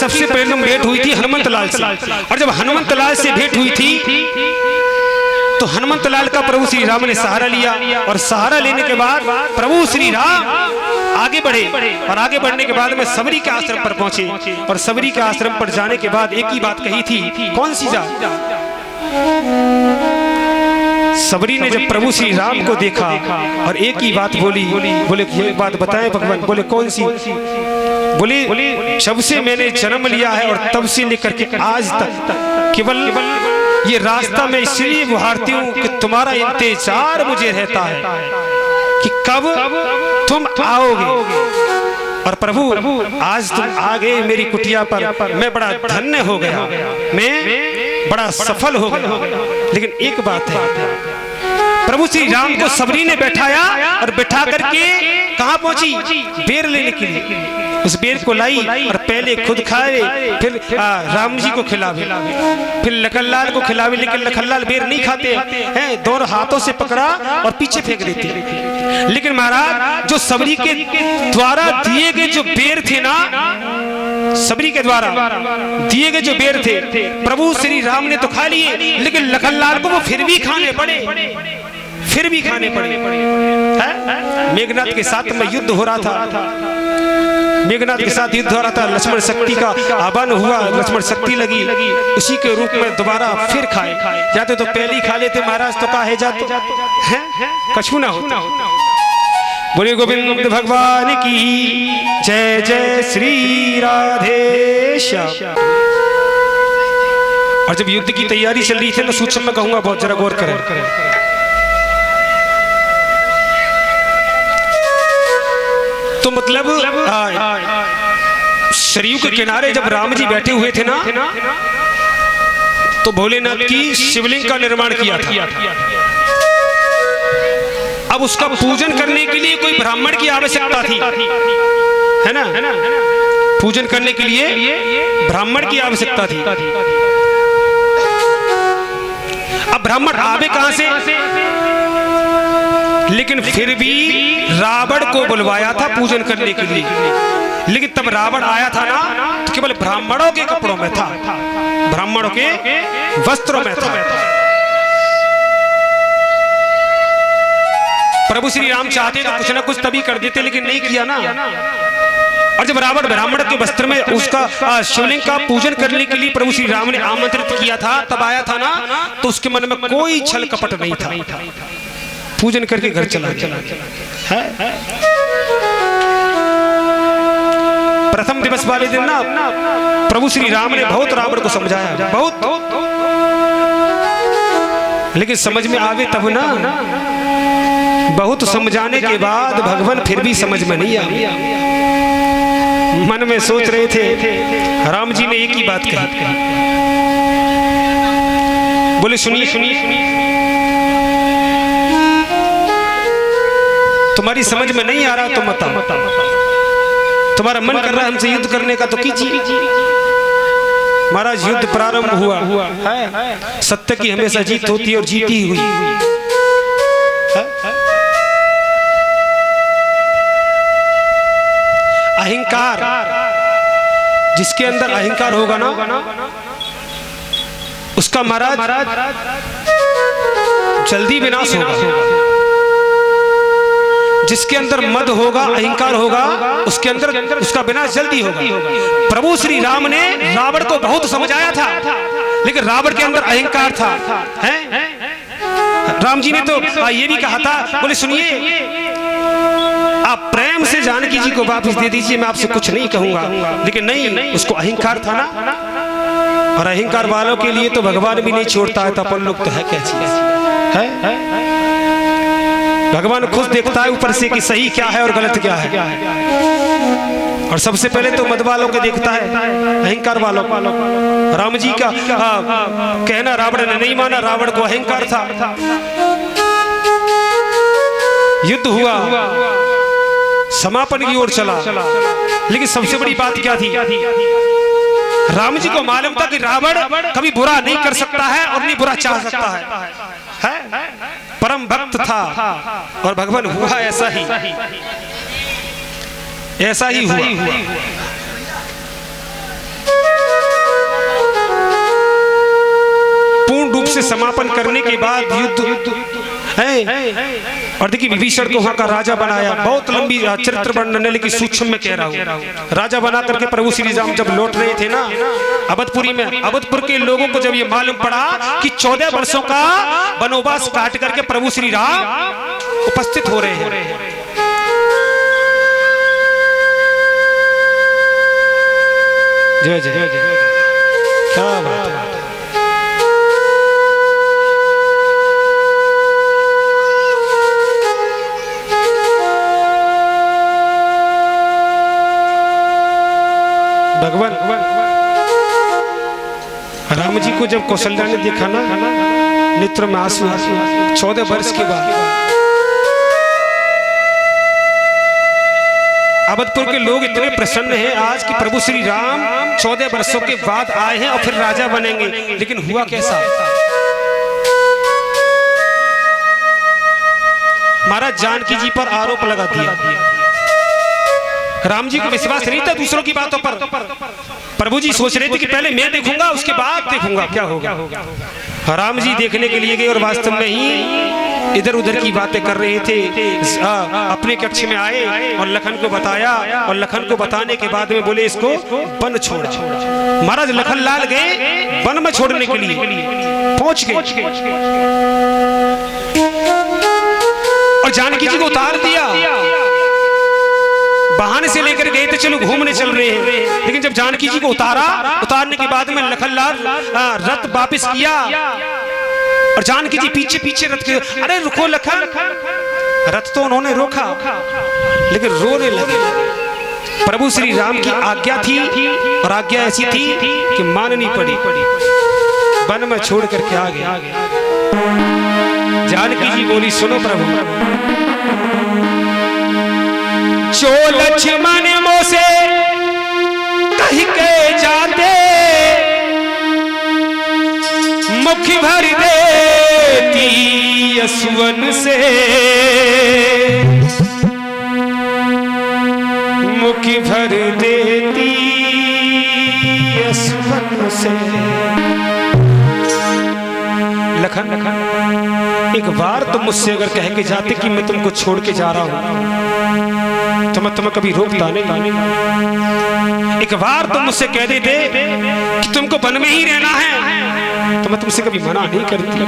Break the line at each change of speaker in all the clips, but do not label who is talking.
सबसे पहले भेंट हुई थी हनुमंत लाल से, और जब हनुमंत लाल से भेंट हुई थी तो हनुमंत लाल का प्रभु श्री राम ने सहारा लिया, और सहारा लेने के बाद प्रभु श्री राम आगे बढ़े, और आगे बढ़ने के बाद में सबरी के आश्रम पर पहुंचे, और सबरी के आश्रम पर जाने के बाद एक ही बात कही थी। कौन सी बात? सबरी ने जब प्रभु श्री राम को देखा और एक ही बात बोली, बोले एक बात बताएं भगवान। बोले कौन सी? बोले जब से मैंने जन्म लिया है और तब से लेकर के आज तक केवल ये रास्ता मैं इसलिए गुहारती हूँ कि तुम्हारा इंतजार मुझे रहता है कि कब तुम आओगे, और प्रभु आज तुम आ गए मेरी कुटिया पर, मैं बड़ा धन्य हो गया, मैं बड़ा सफल हो गया। लेकिन एक बात है, प्रभु श्री राम को सबरी ने बैठाया और बैठा करके कहाँ पहुंची? बेर लेने के लिए। उस बेर को लाई और पहले खुद खाए, फिर राम जी को खिलावे, फिर लखनलाल को खिलावे, लेकिन लखनलाल बेर नहीं खाते हैं, दोनों हाथों से पकड़ा और पीछे फेंक देते। लेकिन महाराज जो सबरी के द्वारा दिए गए जो बेर थे ना, सबरी के द्वारा दिए गए जो बेर थे, प्रभु श्री राम ने तो खा लिए, लेकिन लखनलाल को वो फिर भी खाने पड़े, फिर भी खाने पड़े। मेघनाथ के साथ में युद्ध हो रहा था, मेघनाथ के साथ युद्ध हो रहा था, लक्ष्मण शक्ति का आह्वान हुआ, लक्ष्मण शक्ति लगी, उसी के रूप में दोबारा फिर खाए। जाते तो पहले ही खा लेते महाराज, तो काहे जाते हैं, कछु ना होता। बोले गोविंद भगवान की जय, जय श्री राधे श्याम। और जब युद्ध की तैयारी चल रही थी ना, सूक्ष्म में कहूंगा, बहुत जरा गौर करें। तो मतलब सरयू के किनारे जब राम जी बैठे हुए थे ना, तो भोलेनाथ की शिवलिंग का निर्माण किया था। अब उसका पूजन करने के लिए कोई ब्राह्मण की आवश्यकता थी, है ना? पूजन करने के लिए ब्राह्मण की आवश्यकता थी। अब ब्राह्मण आवे कहां से? लेकिन फिर भी रावण को बुलवाया था पूजन करने के लिए, लेकिन तब रावण आया था ना, तो केवल ब्राह्मणों के कपड़ों में था, ब्राह्मणों के वस्त्रों में था। प्रभु श्री राम चाहते तो कुछ ना कुछ तभी कर देते, लेकिन नहीं किया ना। और जब रावण ब्राह्मण के वस्त्र में उसका शिवलिंग का पूजन करने के लिए प्रभु श्री राम ने आमंत्रित किया था, तब आया था ना, तो उसके मन में कोई छल कपट नहीं था, पूजन करके घर चला गया। प्रथम दिवस वाले दिन ना प्रभु श्री राम ने बहुत रावण को समझाया, बहुत, लेकिन समझ में आवे तब ना। बहुत समझाने के बाद भगवान फिर भी समझ में नहीं आया। मन में सोच रहे थे, राम जी ने एक ही बात कही, बोले सुनिए सुनिए, तुम्हारी समझ में नहीं आ रहा तो मत आओ, तुम्हारा मन कर रहा है हमसे युद्ध करने का तो कीजिए। महाराज युद्ध प्रारंभ हुआ है, सत्य की हमेशा जीत होती है और जीती हुई। अहंकार, जिसके अंदर अहंकार होगा ना, उसका महाराज जल्दी विनाश होगा। जिसके अंदर मद होगा, अहंकार होगा, उसके अंदर उसका विनाश जल्दी होगा। प्रभु श्री राम ने रावण को बहुत समझाया था, लेकिन रावण के अंदर अहंकार था, हैं? राम जी ने तो ये भी कहा था, बोले सुनिए, आप प्रेम से जानकी जी को वापस दे दीजिए, मैं आपसे कुछ नहीं कहूंगा। लेकिन नहीं, उसको अहंकार था ना, और अहंकार वालों के लिए तो भगवान भी नहीं छोड़ता है, तो अपन लोग तो है क्या चीज है? भगवान खुद देखता है ऊपर से कि सही क्या है और गलत क्या है, और सबसे पहले तो मद वालों को देखता है, अहंकार वालों को। राम जी का कहना रावण ने नहीं माना, रावण को अहंकार था। युद्ध हुआ, समापन की ओर चला, लेकिन सबसे बड़ी बात क्या थी? राम जी को मालूम था कि रावण कभी बुरा नहीं कर सकता है और नहीं बुरा चाह सकता है? परम भक्त था, और भगवान हुआ ऐसा ही, ऐसा ही हुआ। से समापन करने के बाद युद्ध है, और देखिए विभीषण को वहां का राजा बनाया। बहुत लंबी चरित्र वर्णन है, लेकिन सूक्ष्म में कह रहा हूँ। राजा बना करके प्रभु श्री राम जब लौट रहे थे ना अवधपुरी में, अवधपुर के लोगों को जब ये मालूम पड़ा कि 14 वर्षों का वनवास काट करके प्रभु श्री राम उपस्थित हो रहे हैं, जय जय जय, क्या बात है। भगवान राम जी को जब कौशल्या ने देखा ना, नेत्र में आंसू, 14 वर्ष के बाद अवधपुर के लोग इतने प्रसन्न हैं आज कि प्रभु श्री राम 14 वर्षों के बाद आए हैं और फिर राजा बनेंगे। लेकिन हुआ कैसा, महाराज जानकी जी पर आरोप लगा दिया। राम जी को विश्वास नहीं था दूसरों की बातों पर। प्रभु जी सोच रहे थे कि पहले मैं देखूंगा उसके बाद देखूंगा क्या होगा। राम जी देखने के लिए गए और वास्तव में ही इधर उधर की बातें कर रहे थे। अपने कक्ष में आए और लखन को बताया, और लखन को बताने के बाद में बोले इसको वन छोड़ा। महाराज लखन लाल गए वन में छोड़ने के लिए, पहुंच गए और जानकी जी को उतार दिया। बहाने से लेकर गए थे चलो घूमने चल रहे हैं, लेकिन जब जानकी जी को उतारने के बाद में लखनलाल रथ वापस किया और जानकी जी पीछे पीछे रथ के, अरे रुको लखन। रथ तो उन्होंने रोका लेकिन रोने लगे। प्रभु श्री राम की आज्ञा थी और आज्ञा ऐसी थी कि माननी पड़ी। वन में छोड़ करके आ गए। जानकी जी बोली सुनो प्रभु, जो लक्ष्मण मोसे कही के जाते, मुख भर देती यशवन से, मुख भर देती यशवन से। लखन एक बार तुम मुझसे अगर कह के जाते कि मैं तुमको छोड़ के जा रहा हूं तो मैं तुम्हें कभी रोकता नहीं। एक बार तुम मुझसे कह देते कि तुमको वन में ही रहना है तो मैं तुमसे कभी मना नहीं करती,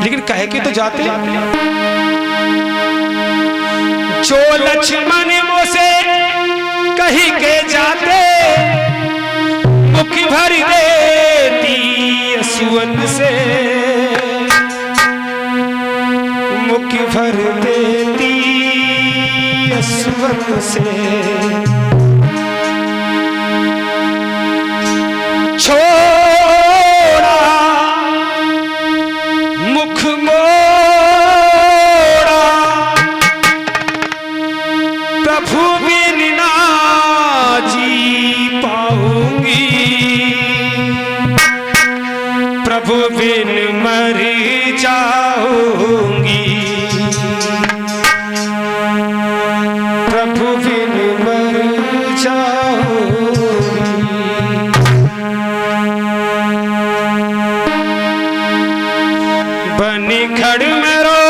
लेकिन कह के तो जाते। जो लक्ष्मण मोसे कही के जाते, मुख भर देती यशवन से, मुख भर देती यशवन से। छोड़ा मुख मोड़ा, प्रभु बिन ना जी पाऊंगी, प्रभु बिन मर जाऊंगी, प्रभु बिन मर जाऊंगी। बनी खड़ में रो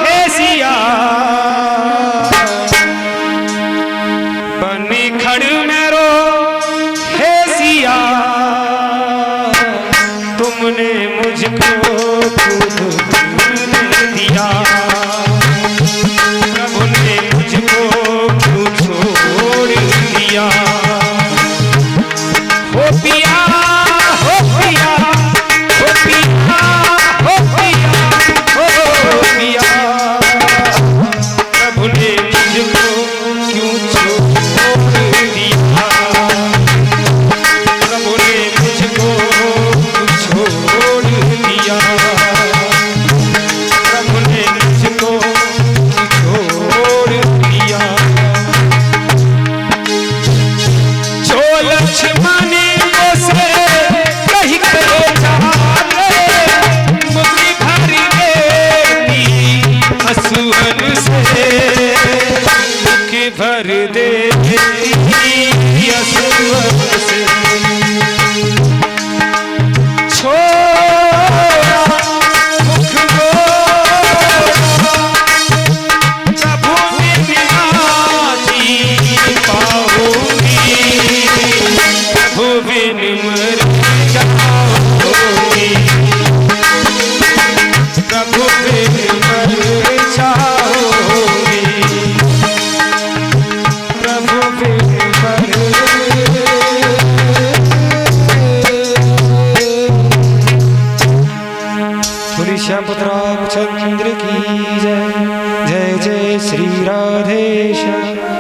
है सिया, बनी खड़ में रो है सिया, तुमने मुझको खुद दे दिया, प्रभु ने मुझको खुद छोड़ दिया। हो पिया, हो पिया, हो पिया, हो पिया, हो पिया, प्रभु ने मुझको क्यों छोड़ दिया, प्रभु ने मुझको छोड़ दिया। श्यामपुत्र रामचंद्र की जय। जय जय श्री राधेश्याम।